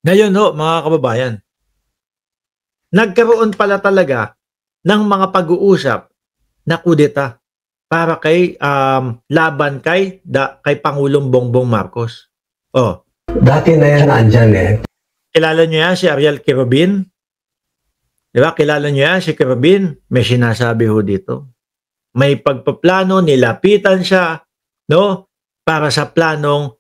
Ngayon ho, mga kababayan, nagkaroon pala talaga ng mga pag-uusap na kudeta para kay laban kay Pangulong Bongbong Marcos. Oh, Dati na yan andyan eh. kilala niyo yan si Ariel Quirobin? Di ba? Kilala niyo yan si Quirobin? May sinasabi ho dito. May pagpaplano, nilapitan siya, no? Para sa planong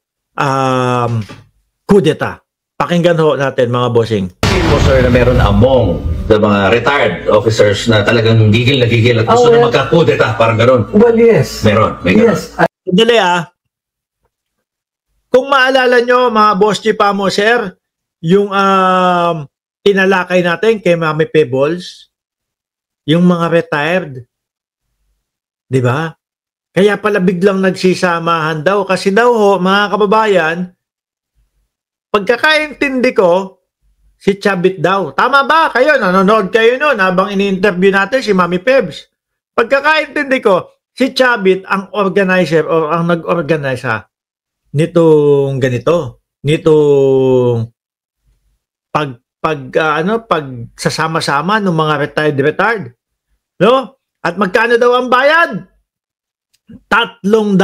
kudeta. Pakinggan ho natin mga bossing. Po sir na meron among the mga retired officers na talagang gigil na gigil at gusto na magkakudeta, parang gano'n. Well, yes. Meron, may gano'n. Yes. Sandali Kung maalala nyo mga boss Chipamo sir, yung tinalakay natin kay Mami Pebbles, yung mga retired, di ba? Kaya pala biglang nagsisamahan daw kasi daw ho, mga kababayan, pagkakaintindi ko, si Chabit daw. Tama ba? Kayo, nanonood kayo noon habang ini-interview natin si Mami Pebs. Pagkakaintindi ko, si Chabit ang organizer o ang nag-organize nitong ganito. Nitong pagsasama-sama ng mga retired. No? At magkano daw ang bayad? 300,000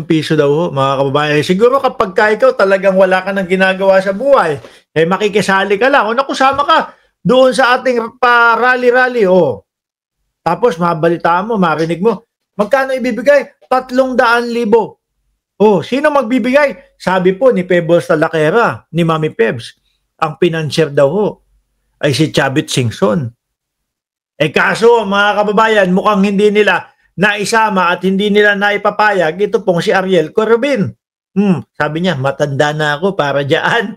piso daw ho, mga kababayan. Siguro kapag ikaw talagang wala ka nang ginagawa sa buhay, makikisali ka lang. O nakusama ka doon sa ating rally-rally. Tapos mabalitaan mo, marinig mo, magkano ibibigay? 300,000. Sino magbibigay? Sabi po ni Pebbles Talakera, ni Mami Pebs, ang financier daw ho ay si Chabit Singson. Kaso mga kababayan, mukhang hindi nila naisama at hindi nila naipapayag ito pong si Ariel Quirobin. Sabi niya, matanda na ako para dyan.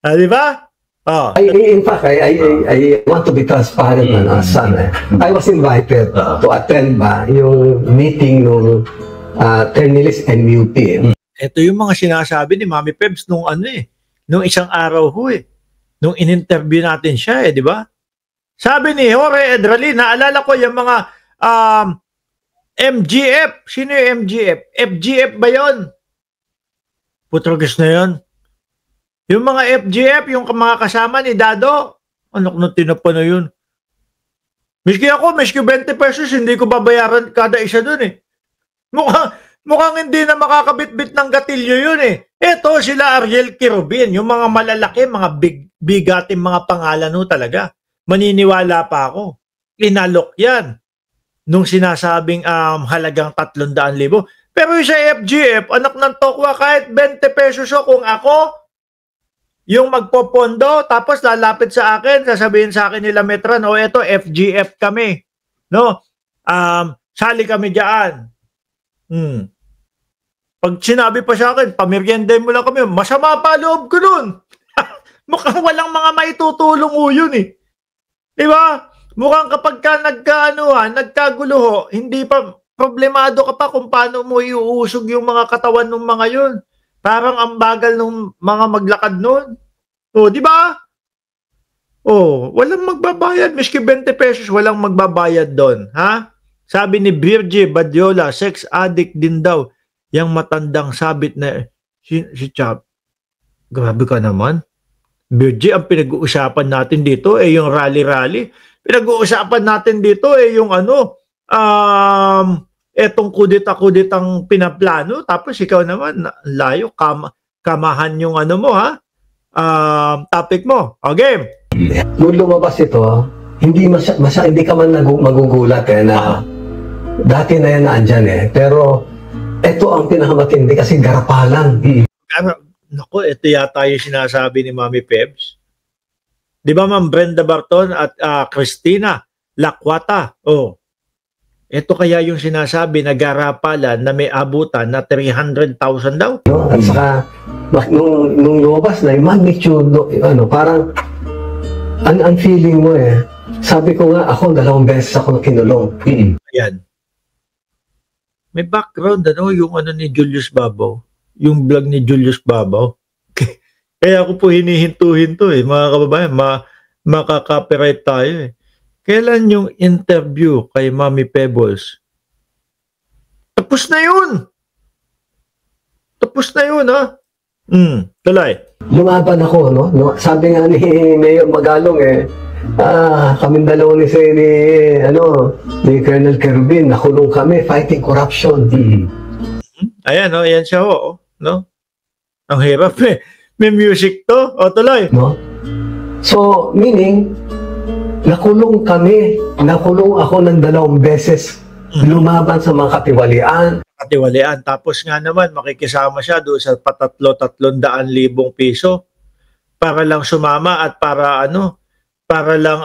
Di ba? In fact, I want to be transparent son. I was invited to attend yung meeting ng Ternilis MUP. Ito yung mga sinasabi ni Mami Pebs nung nung isang araw ho nung in-interview natin siya di ba? Sabi ni Jorge Edralin, naalala ko yung mga MGF. Sino yung MGF? FGF ba yun? Putragis na yun. Yung mga FGF, yung mga kasama ni Dado, anak na tinapa na yun. Miski 20 pesos, hindi ko babayaran kada isa dun Mukhang hindi na makakabit-bit ng gatilyo yun Ito sila Ariel Quirobin, yung mga malalaki, mga bigating mga pangalan talaga. Maniniwala pa ako. Inalok yan nung sinasabing halagang 300,000. Pero yung sa FGF, anak ng tokwa, kahit 20 pesos kung ako, yung magpopondo, tapos lalapit sa akin, sasabihin sa akin nila Metran, eto FGF kami. No? Sali kami dyan. Pag sinabi pa sa akin, pamiryende mo lang kami, masama pa loob ko nun. Mukhang walang mga maitutulong yun Diba? Mukhang kapag ka nagkagulo hindi pa, problemado ka pa kung paano mo iuusog yung mga katawan ng mga yun. Parang ang bagal ng mga maglakad nun. Di ba? Walang magbabayad. Miski 20 pesos, walang magbabayad doon. Ha? Sabi ni Virgie Badiola, sex addict din daw. Yang matandang sabit na si Chap. Grabe ka naman. Virgie, ang pinag-uusapan natin dito yung rally-rally. Pinag-uusapan natin dito yung etong kudeta-kudetang pinaplano. Tapos ikaw naman, layo, kamahan yung mo topic mo. Okay. Nung lumabas ito, hindi ka man magugulat na dati na yan andyan Pero ito ang pinakamatindi kasi garapalan. Naku, ito yata yung sinasabi ni Mami Pebs. Di ba Ma'am Brenda Barton at Christina Lakwata? Ito kaya yung sinasabi na garapalan na may abutan na 300,000 daw? At saka, nung lumabas na yung magnitude, parang, ang feeling mo sabi ko nga, ako 2 beses ako kinulong. Ayan. May background, yung ni Julius Babaw. Yung vlog ni Julius Babaw. Kaya ako po hinihinto-hinto mga kababayan, makaka-copyright tayo Kailan yung interview kay Mami Pebbles? Tapos na yun. Tuloy. Lumaban ako, no? Sabi nga ni Mayor Magalong kaming dalawa ni Colonel Kerubin, nakulong kami fighting corruption. Ayan, no? Ayan siya, no? Ang hirap eh. May music to. O, tuloy. No? So, meaning, nakulong ako ng 2 beses. Lumaban sa mga katiwalian. Tapos nga naman, makikisama siya doon sa 300,000 piso para lang sumama at para lang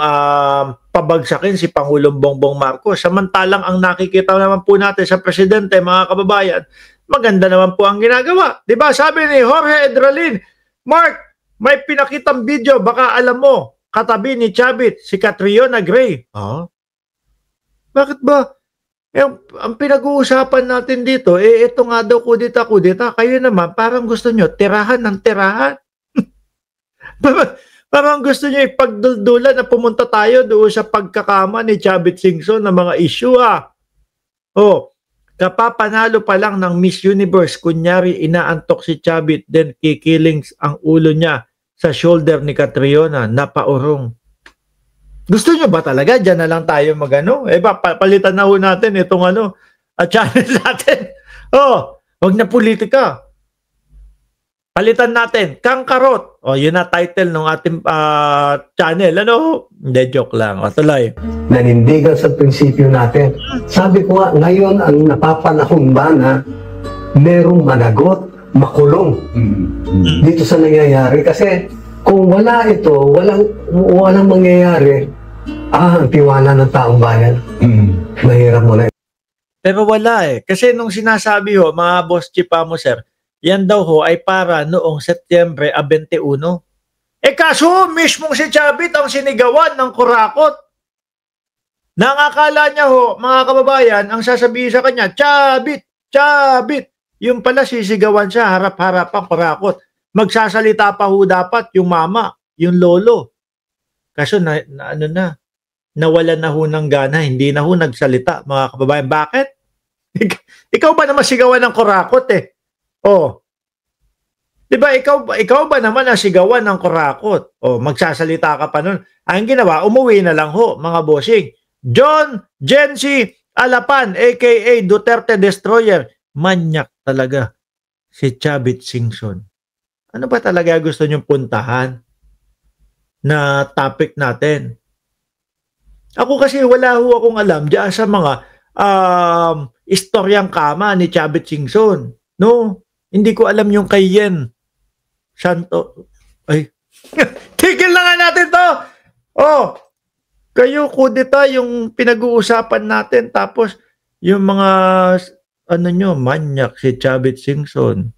pabagsakin si Pangulong Bongbong Marcos. Samantalang ang nakikita naman po natin sa presidente, mga kababayan, maganda naman po ang ginagawa. Diba? Sabi ni Jorge Edralin, Mark, may pinakitang video, baka alam mo, katabi ni Chavit, si Catriona Gray. Bakit ba? Ang pinag-uusapan natin dito, ito nga daw kudita. Kayo naman, parang gusto nyo, tirahan ng tirahan. Parang gusto nyo ipagduldulan na pumunta tayo doon sa pagkakama ni Chavit Singson ng mga issue. Kapapanalo pa lang ng Miss Universe, kunyari inaantok si Chavit, then kikiling ang ulo niya sa shoulder ni Catriona, napaurong. Gusto nyo ba talaga? Diyan na lang tayo palitan na ho natin itong channel natin. Wag na politika. Palitan natin, Kangkarot. Yun na title ng ating channel. Hindi, joke lang. Tuloy. Nanindigan sa prinsipyo natin. Sabi ko nga, ngayon ang napapanahon ba na merong managot, makulong dito sa nangyayari. Kasi kung wala ito, walang mangyayari, ang tiwala ng taong bayan. Mahirap mo na. Pero wala Kasi nung sinasabi mga boss chipa mo, sir, yan daw ay para noong Setyembre 21. Kaso mismong si Chavit ang sinigawan ng kurakot. Nangakala niya mga kababayan, ang sasabihin sa kanya, Chavit. Yung pala sisigawan siya, harap-harapang kurakot. Magsasalita pa dapat yung mama, yung lolo. Kaso nawalan na ng gana, hindi na nagsalita, mga kababayan. Bakit? Ikaw ba naman sigawan ng kurakot Diba, ikaw ba naman nasigawan ng kurakot? Magsasalita ka pa nun. Ang ginawa, umuwi na lang mga bossing. John Jency Alapan, aka Duterte Destroyer. Manyak talaga si Chavit Singson. Ano ba talaga gusto niyong puntahan na topic natin? Ako kasi wala akong alam diyan sa mga istoryang kama ni Chavit Singson. No? Hindi ko alam yung kay Yen Santo. Tigil na nga natin to! Kayo kudeta yung pinag-uusapan natin, tapos yung mga manyak si Chavit Singson.